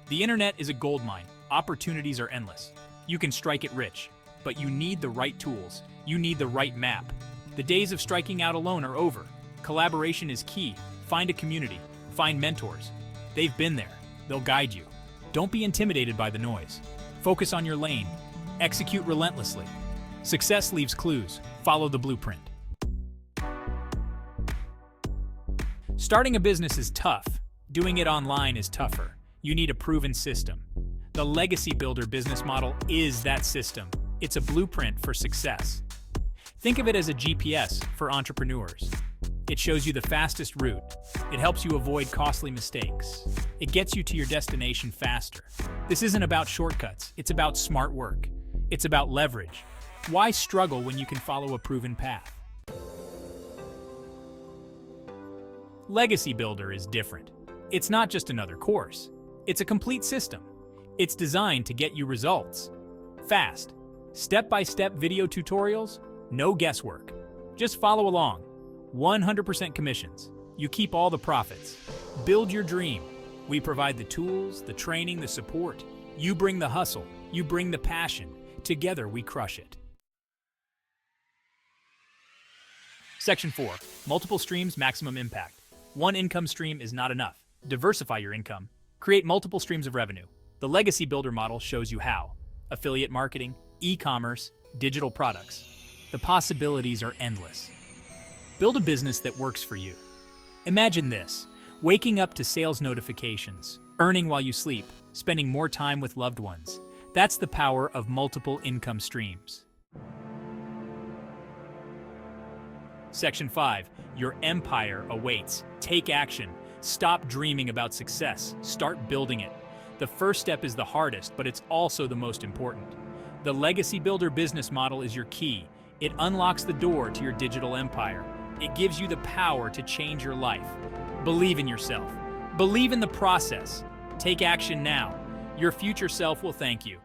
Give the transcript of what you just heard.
The internet is a goldmine. Opportunities are endless. You can strike it rich, but you need the right tools. You need the right map. The days of striking out alone are over. Collaboration is key. Find a community. Find mentors. They've been there. They'll guide you. Don't be intimidated by the noise. Focus on your lane. Execute relentlessly. Success leaves clues. Follow the blueprint. Starting a business is tough. Doing it online is tougher. You need a proven system. The Legacy Builder business model is that system. It's a blueprint for success. Think of it as a GPS for entrepreneurs. It shows you the fastest route. It helps you avoid costly mistakes. It gets you to your destination faster. This isn't about shortcuts. It's about smart work. It's about leverage. Why struggle when you can follow a proven path? Legacy Builder is different. It's not just another course. It's a complete system. It's designed to get you results. Fast. Step-by-step video tutorials, no guesswork. Just follow along. 100% commissions. You keep all the profits. Build your dream. We provide the tools, the training, the support. You bring the hustle. You bring the passion. Together we crush it. Section 4. Multiple streams, maximum impact. One income stream is not enough. Diversify your income. Create multiple streams of revenue. The Legacy Builder model shows you how. Affiliate marketing, e-commerce, digital products. The possibilities are endless. Build a business that works for you. Imagine this: waking up to sales notifications, earning while you sleep, spending more time with loved ones. That's the power of multiple income streams. Section 5. Your empire awaits. Take action. Stop dreaming about success. Start building it. The first step is the hardest, but it's also the most important. The Legacy Builder business model is your key. It unlocks the door to your digital empire. It gives you the power to change your life. Believe in yourself. Believe in the process. Take action now. Your future self will thank you.